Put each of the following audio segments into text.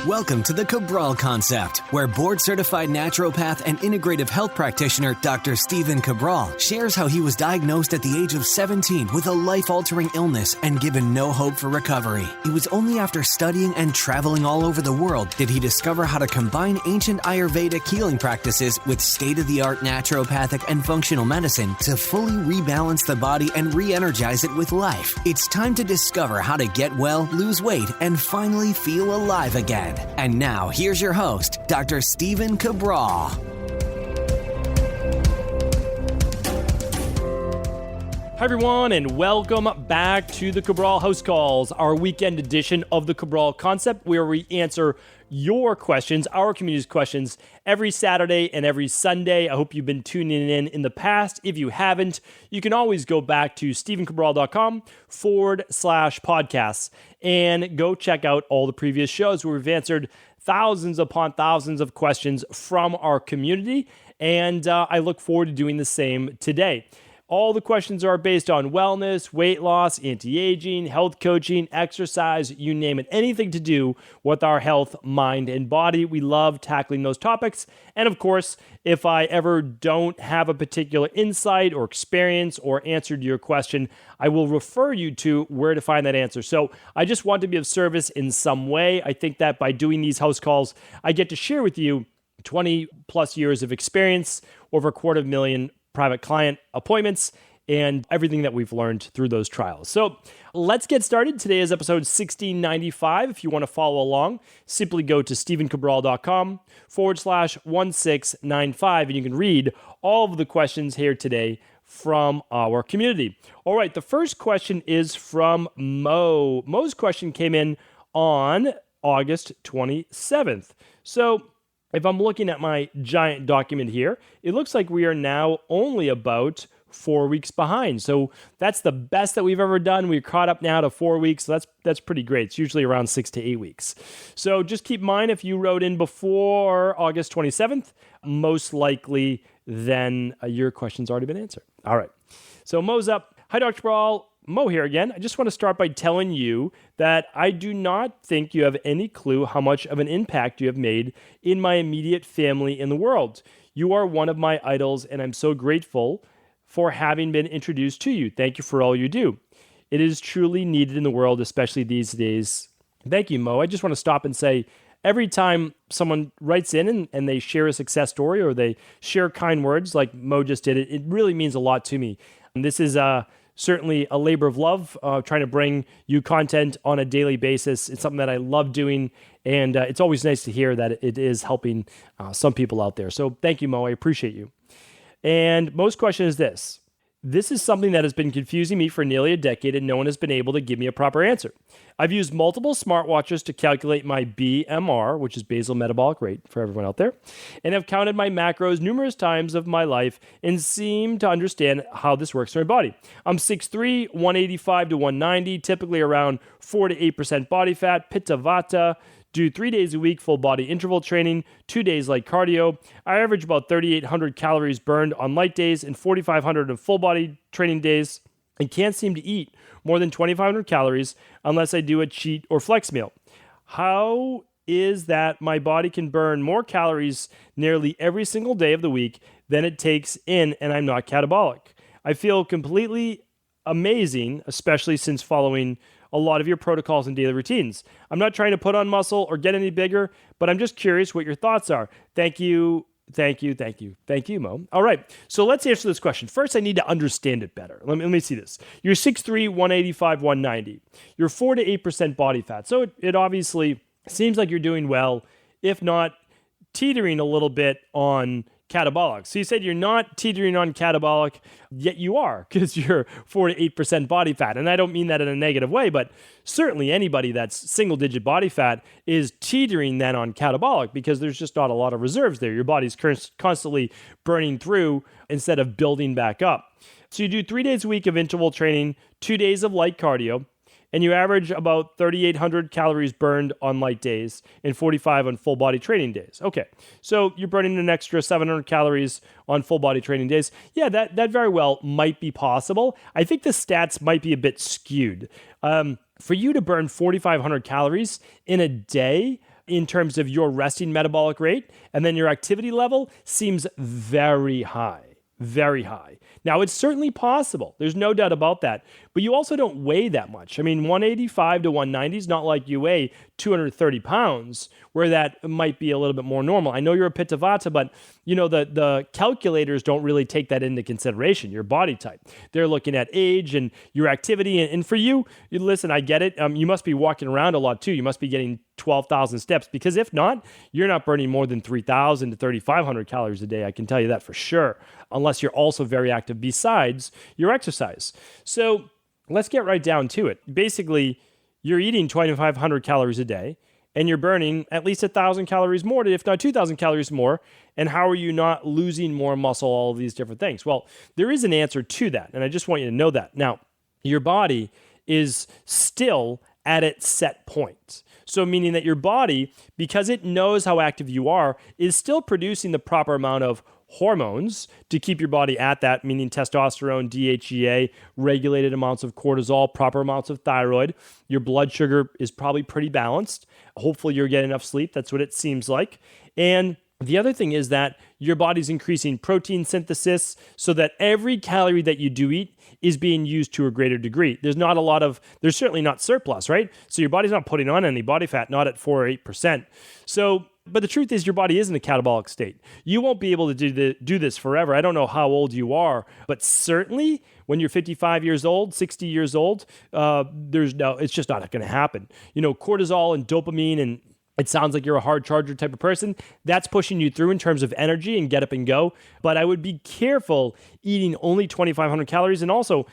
Welcome to the Cabral Concept, where board-certified naturopath and integrative health practitioner Dr. Cabral shares how he was diagnosed at the age of 17 with a life-altering illness and given no hope for recovery. It was only after studying and traveling all over the world did he discover how to combine ancient Ayurvedic healing practices with state-of-the-art naturopathic and functional medicine to fully rebalance the body and re-energize it with life. It's time to discover how to get well, lose weight, and finally feel alive again. And now, here's your host, Dr. Cabral. Hi, everyone, and welcome back to the Cabral HouseCalls, our weekend edition of the Cabral Concept, where we answer your questions, our community's questions, every Saturday and every Sunday. I hope you've been tuning in the past. If you haven't, you can always go back to stephencabral.com/podcasts and go check out all the previous shows where we've answered thousands upon thousands of questions from our community. And I look forward to doing the same today. All the questions are based on wellness, weight loss, anti-aging, health coaching, exercise, you name it, anything to do with our health, mind, and body. We love tackling those topics. And of course, if I ever don't have a particular insight or experience or answer to your question, I will refer you to where to find that answer. So I just want to be of service in some way. I think that by doing these house calls, I get to share with you 20 plus years of experience, over 250,000 private client appointments, and everything that we've learned through those trials. So let's get started. Today is episode 1695. If you want to follow along, simply go to stephencabral.com/1695, and you can read all of the questions here today from our community. All right, the first question is from Mo. Mo's question came in on August 27th. So if I'm looking at my giant document here, it looks like we are now only about 4 weeks behind. So that's the best that we've ever done. We're caught up now to 4 weeks. So that's pretty great. It's usually around 6 to 8 weeks. So just keep in mind, if you wrote in before August 27th, most likely then your question's already been answered. All right. So Mo's up. Hi, Dr. Cabral. Mo here again. I just want to start by telling you that I do not think you have any clue how much of an impact you have made in my immediate family in the world. You are one of my idols, and I'm so grateful for having been introduced to you. Thank you for all you do. It is truly needed in the world, especially these days. Thank you, Mo. I just want to stop and say, every time someone writes in and they share a success story or they share kind words like Mo just did, it really means a lot to me. And this is certainly a labor of love, trying to bring you content on a daily basis. It's something that I love doing, and it's always nice to hear that it is helping some people out there. So thank you, Mo. I appreciate you. And Mo's question is this. This is something that has been confusing me for nearly a decade, and no one has been able to give me a proper answer. I've used multiple smartwatches to calculate my BMR, which is basal metabolic rate for everyone out there, and have counted my macros numerous times of my life and seem to understand how this works in my body. I'm 6'3", 185 to 190, typically around 4 to 8% body fat, Pitta-Vatta, do 3 days a week, full body interval training, 2 days light cardio. I average about 3,800 calories burned on light days and 4,500 on full body training days, and can't seem to eat more than 2,500 calories unless I do a cheat or flex meal. How is that my body can burn more calories nearly every single day of the week than it takes in, and I'm not catabolic? I feel completely amazing, especially since following a lot of your protocols and daily routines. I'm not trying to put on muscle or get any bigger, but I'm just curious what your thoughts are. Thank you, Mo. All right, so let's answer this question. First, I need to understand it better. Let me see this. You're 6'3", 185, 190. You're 4 to 8% body fat. So it obviously seems like you're doing well, if not teetering a little bit on catabolic. So you said you're not teetering on catabolic, yet you are, because you're 4 to 8% body fat. And I don't mean that in a negative way, but certainly anybody that's single-digit body fat is teetering then on catabolic because there's just not a lot of reserves there. Your body's constantly burning through instead of building back up. So you do 3 days a week of interval training, 2 days of light cardio, and you average about 3,800 calories burned on light days and 45 on full body training days. Okay, so you're burning an extra 700 calories on full body training days. Yeah, that very well might be possible. I think the stats might be a bit skewed. For you to burn 4,500 calories in a day in terms of your resting metabolic rate, and then your activity level seems very high. Very high. Now, it's certainly possible. There's no doubt about that. But you also don't weigh that much. I mean, 185 to 190 is not like you weigh 230 pounds, where that might be a little bit more normal. I know you're a Pitta-Vatta, but the calculators don't really take that into consideration, your body type. They're looking at age and your activity. And for you, listen, I get it. You must be walking around a lot too. You must be getting 12,000 steps, because if not, you're not burning more than 3,000 to 3,500 calories a day. I can tell you that for sure, unless you're also very active besides your exercise. So let's get right down to it. Basically, you're eating 2,500 calories a day, and you're burning at least 1,000 calories more, if not 2,000 calories more. And how are you not losing more muscle, all of these different things? Well, there is an answer to that, and I just want you to know that. Now, your body is still at its set point. So meaning that your body, because it knows how active you are, is still producing the proper amount of hormones to keep your body at that, meaning testosterone, DHEA, regulated amounts of cortisol, proper amounts of thyroid. Your blood sugar is probably pretty balanced. Hopefully you're getting enough sleep. That's what it seems like. And the other thing is that your body's increasing protein synthesis so that every calorie that you do eat is being used to a greater degree. There's certainly not surplus, right? So your body's not putting on any body fat, not at 4 or 8%. But the truth is your body is in a catabolic state. You won't be able to do this forever. I don't know how old you are, but certainly when you're 55 years old, 60 years old, it's just not going to happen. Cortisol and dopamine, and it sounds like you're a hard charger type of person. That's pushing you through in terms of energy and get up and go. But I would be careful eating only 2,500 calories. And also,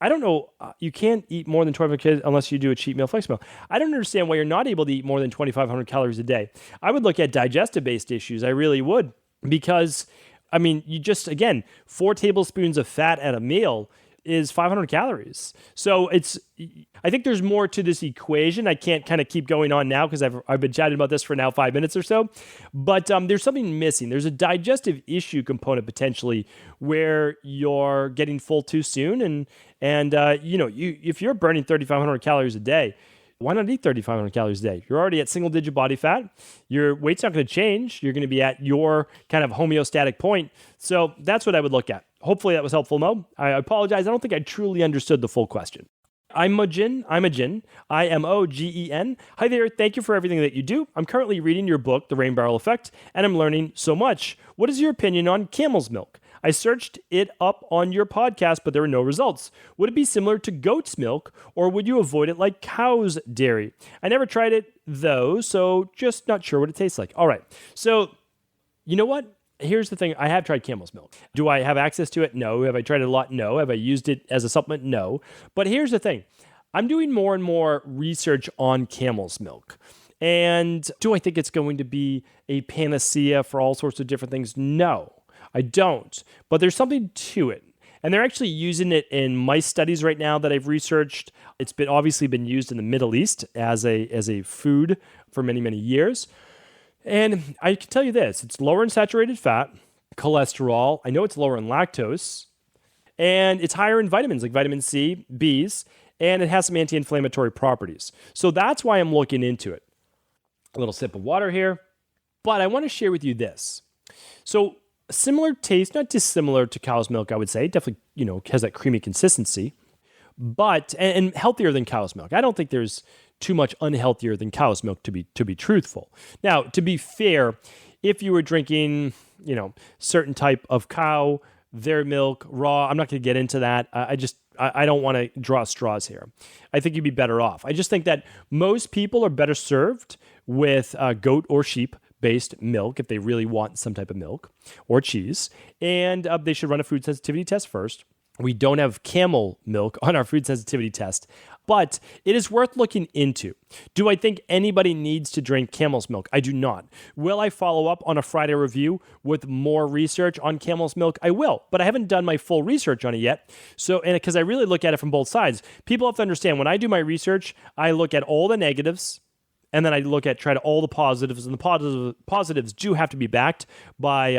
I don't know, you can't eat more than 2,500 calories unless you do a cheat meal, flex meal. I don't understand why you're not able to eat more than 2,500 calories a day. I would look at digestive-based issues. I really would. Because, you just, again, 4 tablespoons of fat at a meal is 500 calories. So I think there's more to this equation. I can't kind of keep going on now because I've been chatting about this for now 5 minutes or so, but there's something missing. There's a digestive issue component potentially where you're getting full too soon. And if you're burning 3,500 calories a day, why not eat 3,500 calories a day? You're already at single digit body fat. Your weight's not going to change. You're going to be at your kind of homeostatic point. So that's what I would look at. Hopefully that was helpful, Mo. I apologize. I don't think I truly understood the full question. Imogen. IMOGEN. Hi there. Thank you for everything that you do. I'm currently reading your book, The Rain Barrel Effect, and I'm learning so much. What is your opinion on camel's milk? I searched it up on your podcast, but there were no results. Would it be similar to goat's milk, or would you avoid it like cow's dairy? I never tried it, though, so just not sure what it tastes like. All right. So, you know what? Here's the thing. I have tried camel's milk. Do I have access to it? No. Have I tried it a lot? No. Have I used it as a supplement? No. But here's the thing. I'm doing more and more research on camel's milk. And do I think it's going to be a panacea for all sorts of different things? No, I don't. But there's something to it. And they're actually using it in mice studies right now that I've researched. It's obviously been used in the Middle East as a food for many, many years. And I can tell you this, it's lower in saturated fat, cholesterol. I know it's lower in lactose, and it's higher in vitamins like vitamin C, Bs, and it has some anti-inflammatory properties. So that's why I'm looking into it. A little sip of water here, but I want to share with you this. So similar taste, not dissimilar to cow's milk, I would say. Definitely, has that creamy consistency, but and healthier than cow's milk. I don't think there's too much unhealthier than cow's milk to be truthful. Now, to be fair, if you were drinking, certain type of cow, their milk, raw, I'm not going to get into that. I don't want to draw straws here. I think you'd be better off. I just think that most people are better served with goat or sheep-based milk if they really want some type of milk or cheese. And they should run a food sensitivity test first. We don't have camel milk on our food sensitivity test, but it is worth looking into. Do I think anybody needs to drink camel's milk? I do not. Will I follow up on a Friday review with more research on camel's milk? I will, but I haven't done my full research on it yet. So, and because I really look at it from both sides. People have to understand when I do my research, I look at all the negatives, and then I try to all the positives, and the positives do have to be backed by,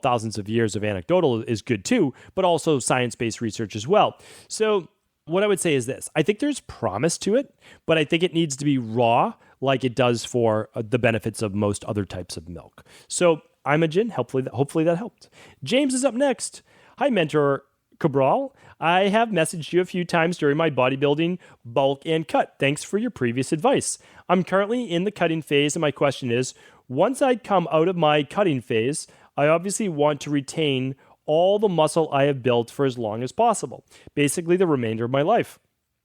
thousands of years of anecdotal is good too, but also science-based research as well. So what I would say is this. I think there's promise to it, but I think it needs to be raw, like it does for the benefits of most other types of milk. So Imogen, hopefully that helped. James is up next. Hi, Mentor Cabral. I have messaged you a few times during my bodybuilding bulk and cut. Thanks for your previous advice. I'm currently in the cutting phase, and my question is, once I come out of my cutting phase, I obviously want to retain all the muscle I have built for as long as possible, basically the remainder of my life.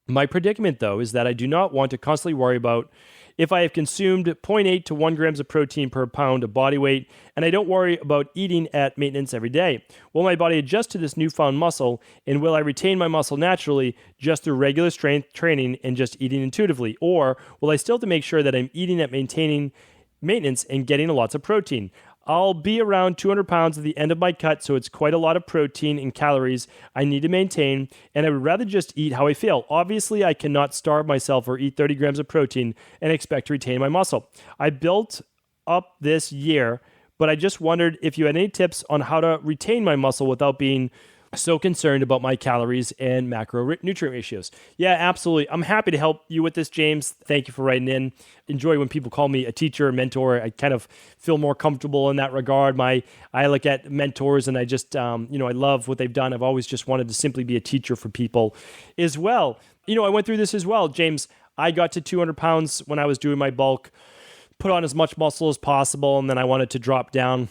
My predicament, though, is that I do not want to constantly worry about if I have consumed 0.8 to 1 grams of protein per pound of body weight, and I don't worry about eating at maintenance every day. Will my body adjust to this newfound muscle, and will I retain my muscle naturally just through regular strength training and just eating intuitively? Or will I still have to make sure that I'm eating at maintenance and getting lots of protein? I'll be around 200 pounds at the end of my cut, so it's quite a lot of protein and calories I need to maintain, and I would rather just eat how I feel. Obviously, I cannot starve myself or eat 30 grams of protein and expect to retain my muscle. I built up this year, but I just wondered if you had any tips on how to retain my muscle without being so concerned about my calories and macronutrient ratios. Yeah, absolutely. I'm happy to help you with this, James. Thank you for writing in. Enjoy when people call me a teacher, a mentor. I kind of feel more comfortable in that regard. I look at mentors and I just, I love what they've done. I've always just wanted to simply be a teacher for people as well. I went through this as well, James. I got to 200 pounds when I was doing my bulk, put on as much muscle as possible, and then I wanted to drop down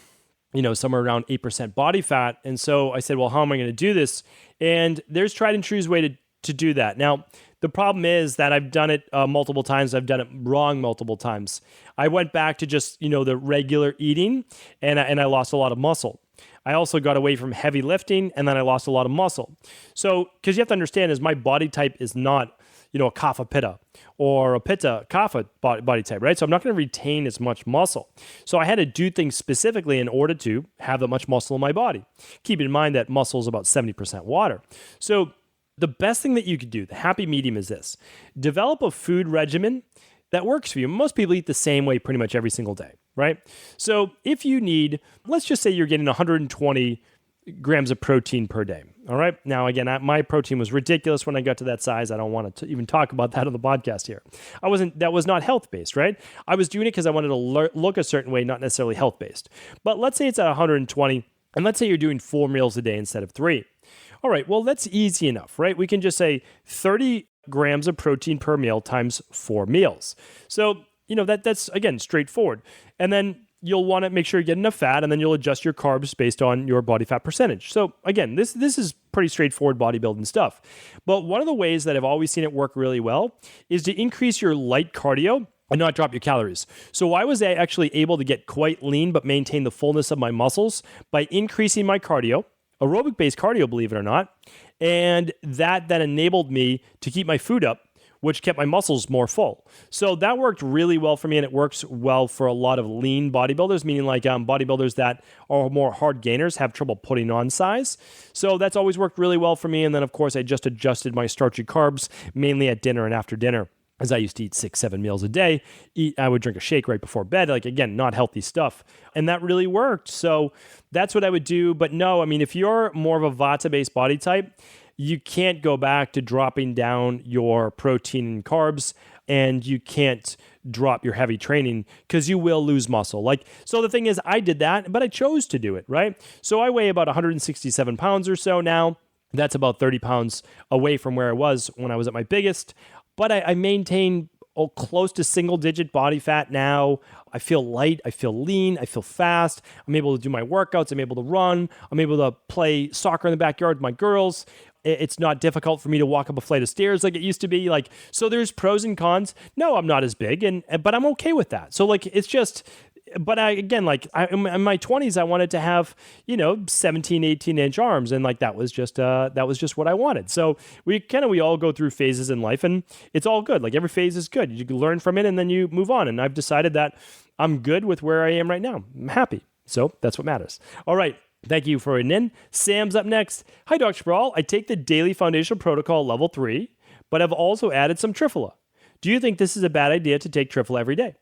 somewhere around 8% body fat. And so I said, well, how am I going to do this? And there's tried and true way to do that. Now, the problem is that I've done it multiple times. I've done it wrong multiple times. I went back to just, the regular eating and I lost a lot of muscle. I also got away from heavy lifting and then I lost a lot of muscle. So, because you have to understand is my body type is not a kapha pitta or a pitta kapha body type, right? So I'm not going to retain as much muscle. So I had to do things specifically in order to have that much muscle in my body. Keep in mind that muscle is about 70% water. So the best thing that you could do, the happy medium, is this. Develop a food regimen that works for you. Most people eat the same way pretty much every single day, right? So if you need, let's just say you're getting 120 grams of protein per day. All right. Now, again, my protein was ridiculous when I got to that size. I don't want to even talk about that on the podcast here. That was not health-based, right? I was doing it because I wanted to look a certain way, not necessarily health-based. But let's say it's at 120, and let's say you're doing 4 meals a day instead of 3. All right. Well, that's easy enough, right? We can just say 30 grams of protein per meal times 4 meals. So, that's, again, straightforward. And then you'll want to make sure you get enough fat, and then you'll adjust your carbs based on your body fat percentage. So again, this is pretty straightforward bodybuilding stuff. But one of the ways that I've always seen it work really well is to increase your light cardio and not drop your calories. So I was actually able to get quite lean but maintain the fullness of my muscles by increasing my cardio, aerobic-based cardio, believe it or not, and that enabled me to keep my food up, which kept my muscles more full. So that worked really well for me, and it works well for a lot of lean bodybuilders, meaning like bodybuilders that are more hard gainers have trouble putting on size. So that's always worked really well for me. And then, of course, I just adjusted my starchy carbs, mainly at dinner and after dinner, as I used to eat 6-7 meals a day. I would drink a shake right before bed, like, again, not healthy stuff. And that really worked. So that's what I would do. But no, if you're more of a Vata-based body type, you can't go back to dropping down your protein and carbs, and you can't drop your heavy training because you will lose muscle. So the thing is, I did that, but I chose to do it, right? So I weigh about 167 pounds or so now. That's about 30 pounds away from where I was when I was at my biggest. But I maintain close to single-digit body fat now. I feel light. I feel lean. I feel fast. I'm able to do my workouts. I'm able to run. I'm able to play soccer in the backyard with my girls. It's not difficult for me to walk up a flight of stairs like it used to be. So there's pros and cons. No, I'm not as big, but I'm okay with that. So it's just, but in my 20s, I wanted to have, 17, 18-inch arms. And that was just what I wanted. So we all go through phases in life, and it's all good. Every phase is good. You can learn from it and then you move on. And I've decided that I'm good with where I am right now. I'm happy. So that's what matters. All right. Thank you for writing in. Sam's up next. Hi, Dr. Cabral. I take the daily foundational protocol level 3, but I've also added some Triphala. Do you think this is a bad idea to take Triphala every day?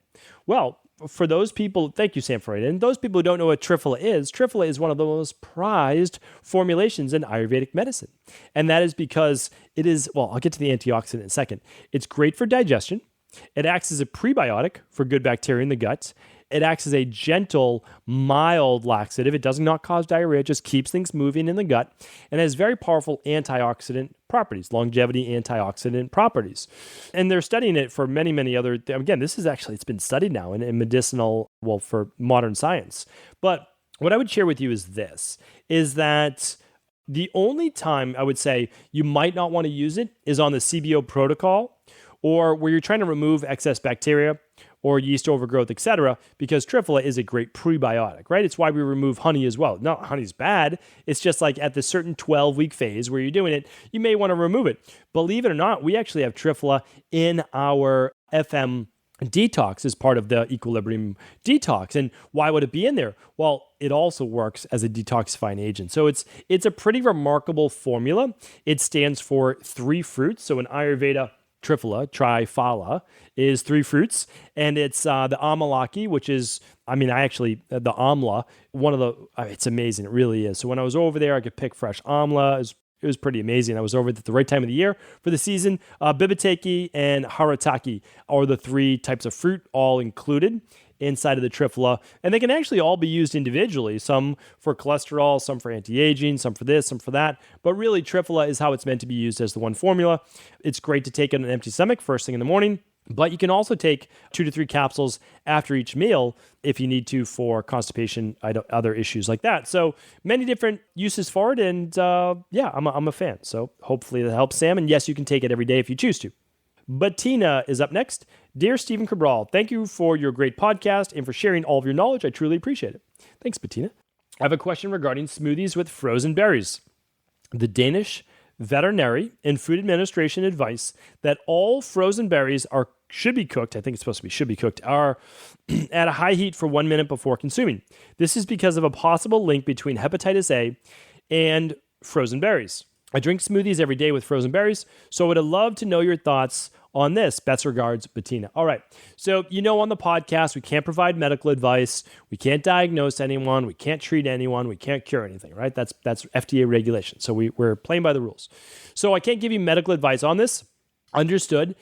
Well, for those people, thank you, Sam, for writing in. Those people who don't know what Triphala is one of the most prized formulations in Ayurvedic medicine. And that is because it is, I'll get to the antioxidant in a second. It's great for digestion. It acts as a prebiotic for good bacteria in the gut. It acts as a gentle, mild laxative. It does not cause diarrhea. It just keeps things moving in the gut. And has very powerful antioxidant properties, longevity antioxidant properties. And they're studying it for many, many other, again, this is actually, it's been studied now in medicinal, for modern science. But what I would share with you is this, is that the only time I would say you might not want to use it is on the CBO protocol, or where you're trying to remove excess bacteria or yeast overgrowth, etc., because Triphala is a great prebiotic, right? It's why we remove honey as well. Not honey's bad. It's just like at the certain 12-week phase where you're doing it, you may want to remove it. Believe it or not, we actually have Triphala in our FM detox as part of the equilibrium detox. And why would it be in there? Well, it also works as a detoxifying agent. So it's a pretty remarkable formula. It stands for 3 fruits. So in Ayurveda, Triphala is 3 fruits, and it's the amalaki, which is, the amla, it's amazing, it really is. So when I was over there, I could pick fresh amla. It was pretty amazing. I was over at the right time of the year for the season. Bibiteki and harataki are the 3 types of fruit, all included inside of the Triphala, and they can actually all be used individually, some for cholesterol, some for anti-aging, some for this, some for that, but really Triphala is how it's meant to be used as the one formula. It's great to take on an empty stomach first thing in the morning, but you can also take 2 to 3 capsules after each meal if you need to for constipation, other issues like that. So many different uses for it, and I'm a fan. So hopefully that helps, Sam, and yes, you can take it every day if you choose to. Bettina is up next. Dear Stephen Cabral, thank you for your great podcast and for sharing all of your knowledge. I truly appreciate it. Thanks, Bettina. I have a question regarding smoothies with frozen berries. The Danish Veterinary and Food Administration advice that all frozen berries should be cooked, I think it's supposed to be should be cooked, are at a high heat for 1 minute before consuming. This is because of a possible link between hepatitis A and frozen berries. I drink smoothies every day with frozen berries, so I would love to know your thoughts on this. Best regards, Bettina. All right. So, on the podcast, we can't provide medical advice. We can't diagnose anyone. We can't treat anyone. We can't cure anything, right? That's FDA regulation. So we're playing by the rules. So I can't give you medical advice on this. Understood.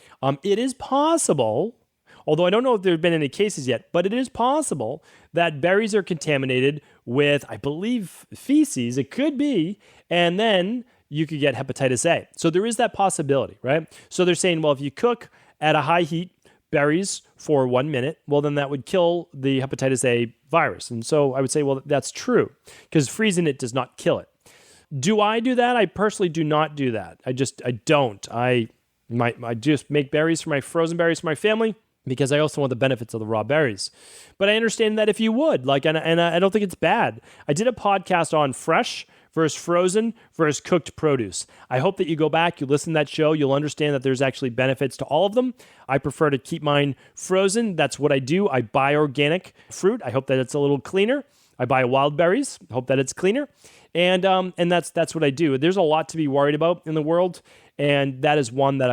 It is possible, although I don't know if there have been any cases yet, but it is possible that berries are contaminated with, I believe, feces. It could be. And then you could get hepatitis A. So there is that possibility, right? So they're saying, well, if you cook at a high heat berries for 1 minute, well, then that would kill the hepatitis A virus. And so I would say, well, that's true, because freezing it does not kill it. Do I do that? I personally do not do that. I don't. I just make berries for my frozen berries for my family, because I also want the benefits of the raw berries. But I understand that if you would, and I don't think it's bad. I did a podcast on fresh versus frozen versus cooked produce. I hope that you go back, you listen to that show, you'll understand that there's actually benefits to all of them. I prefer to keep mine frozen. That's what I do. I buy organic fruit. I hope that it's a little cleaner. I buy wild berries. I hope that it's cleaner. And that's what I do. There's a lot to be worried about in the world, and that is one that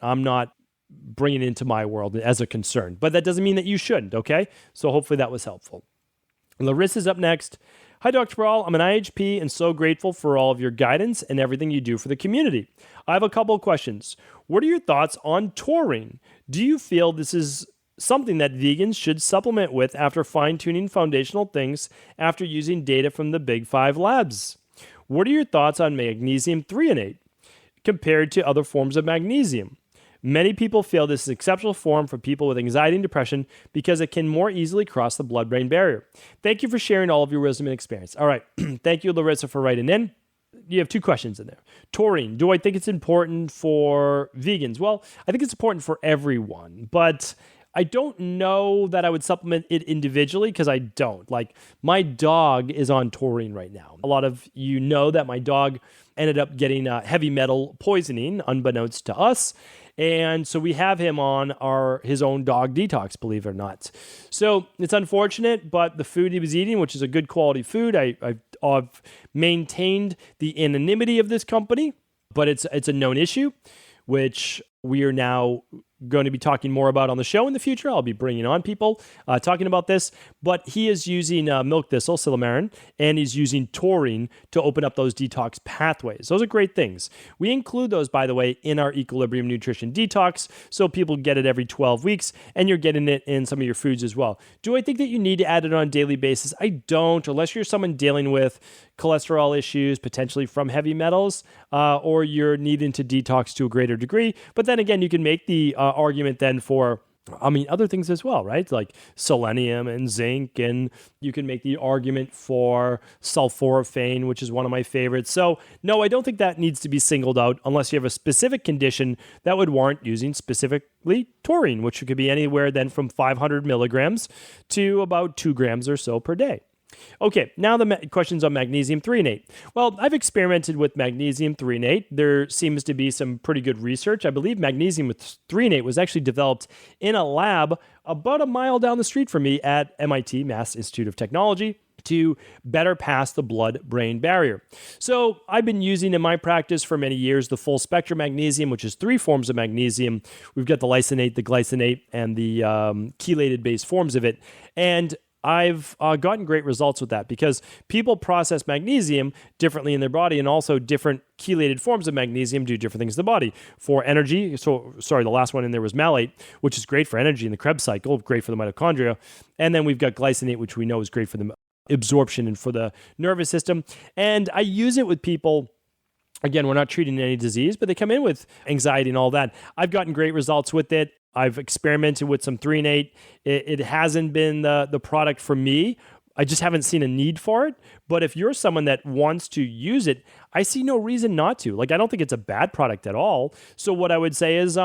I'm not bringing into my world as a concern. But that doesn't mean that you shouldn't, okay? So hopefully that was helpful. Larissa's up next. Hi, Dr. Cabral. I'm an IHP and so grateful for all of your guidance and everything you do for the community. I have a couple of questions. What are your thoughts on taurine? Do you feel this is something that vegans should supplement with after fine-tuning foundational things after using data from the Big 5 labs? What are your thoughts on magnesium threonate compared to other forms of magnesium? Many people feel this is an exceptional form for people with anxiety and depression because it can more easily cross the blood-brain barrier. Thank you for sharing all of your wisdom and experience. All right. Thank you, Larissa, for writing in. You have 2 questions in there. Taurine, do I think it's important for vegans? Well, I think it's important for everyone, but I don't know that I would supplement it individually because I don't. Like, my dog is on taurine right now. A lot of you know that my dog ended up getting heavy metal poisoning, unbeknownst to us. And so we have him on his own dog detox, believe it or not. So it's unfortunate, but the food he was eating, which is a good quality food, I've maintained the anonymity of this company, but it's a known issue, which we are now going to be talking more about on the show in the future. I'll be bringing on people talking about this, but he is using milk thistle, silymarin, and he's using taurine to open up those detox pathways. Those are great things. We include those, by the way, in our Equilibrium Nutrition Detox, so people get it every 12 weeks, and you're getting it in some of your foods as well. Do I think that you need to add it on a daily basis? I don't, unless you're someone dealing with cholesterol issues, potentially from heavy metals, or you're needing to detox to a greater degree. But then again, you can make the argument then for other things as well, right? Like selenium and zinc, and you can make the argument for sulforaphane, which is one of my favorites. So no, I don't think that needs to be singled out unless you have a specific condition that would warrant using specifically taurine, which could be anywhere then from 500 milligrams to about 2 grams or so per day. Okay, now the questions on magnesium threonate. Well, I've experimented with magnesium threonate. There seems to be some pretty good research. I believe magnesium with threonate was actually developed in a lab about a mile down the street from me at MIT, Mass Institute of Technology, to better pass the blood-brain barrier. So I've been using in my practice for many years the full spectrum magnesium, which is 3 forms of magnesium. We've got the lysate, the glycinate, and the chelated-based forms of it. And I've gotten great results with that because people process magnesium differently in their body, and also different chelated forms of magnesium do different things in the body. For energy, the last one in there was malate, which is great for energy in the Krebs cycle, great for the mitochondria. And then we've got glycinate, which we know is great for the absorption and for the nervous system. And I use it with people. Again, we're not treating any disease, but they come in with anxiety and all that. I've gotten great results with it. I've experimented with some threonate. It hasn't been the product for me. I just haven't seen a need for it. But if you're someone that wants to use it, I see no reason not to. I don't think it's a bad product at all. So what I would say is,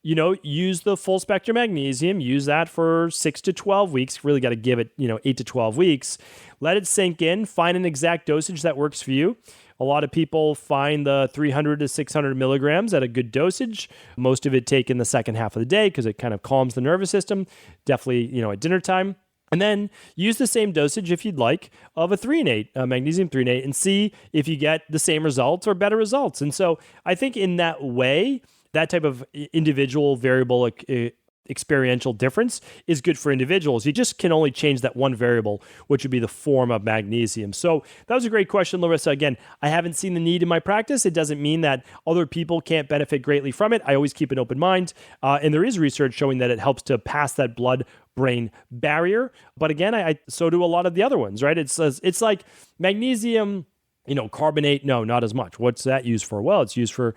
use the full spectrum magnesium. Use that for 6 to 12 weeks. Really got to give it, 8 to 12 weeks. Let it sink in. Find an exact dosage that works for you. A lot of people find the 300 to 600 milligrams at a good dosage. Most of it taken the second half of the day because it kind of calms the nervous system. Definitely, at dinner time. And then use the same dosage, if you'd like, of a threonate, magnesium threonate, and see if you get the same results or better results. And so I think in that way, that type of individual variable experiential difference is good for individuals. You just can only change that one variable, which would be the form of magnesium. So that was a great question, Larissa. Again, I haven't seen the need in my practice. It doesn't mean that other people can't benefit greatly from it. I always keep an open mind. And there is research showing that it helps to pass that blood-brain barrier. But again, so do a lot of the other ones, right? It's like magnesium, carbonate, no, not as much. What's that used for? Well, it's used for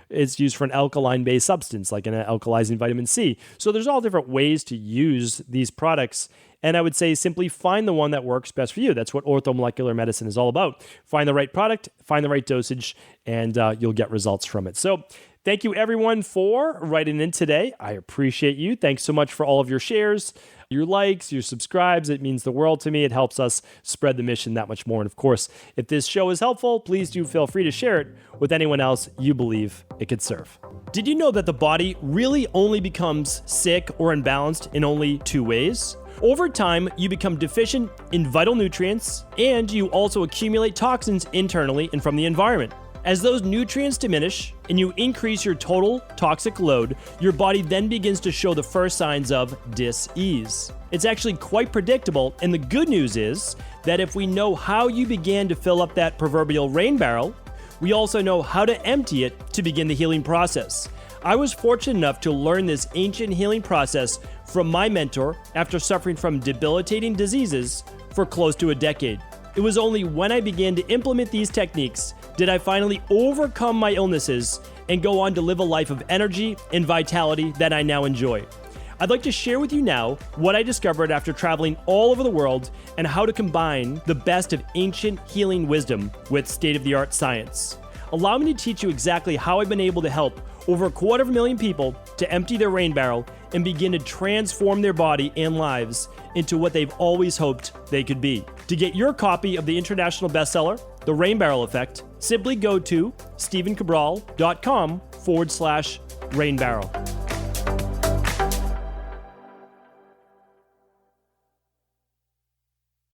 it's used for an alkaline-based substance, like an alkalizing vitamin C. So there's all different ways to use these products. And I would say simply find the one that works best for you. That's what orthomolecular medicine is all about. Find the right product, find the right dosage, and you'll get results from it. So thank you, everyone, for writing in today. I appreciate you. Thanks so much for all of your shares, your likes, your subscribes. It means the world to me. It helps us spread the mission that much more. And of course, if this show is helpful, please do feel free to share it with anyone else you believe it could serve. Did you know that the body really only becomes sick or imbalanced in only 2 ways? Over time, you become deficient in vital nutrients, and you also accumulate toxins internally and from the environment. As those nutrients diminish and you increase your total toxic load, your body then begins to show the first signs of dis-ease. It's actually quite predictable, and the good news is that if we know how you began to fill up that proverbial rain barrel, we also know how to empty it to begin the healing process. I was fortunate enough to learn this ancient healing process from my mentor after suffering from debilitating diseases for close to a decade. It was only when I began to implement these techniques did I finally overcome my illnesses and go on to live a life of energy and vitality that I now enjoy. I'd like to share with you now what I discovered after traveling all over the world and how to combine the best of ancient healing wisdom with state-of-the-art science. Allow me to teach you exactly how I've been able to help over 250,000 people to empty their rain barrel and begin to transform their body and lives into what they've always hoped they could be. To get your copy of the international bestseller, The Rain Barrel Effect, simply go to StephenCabral.com/rainbarrel.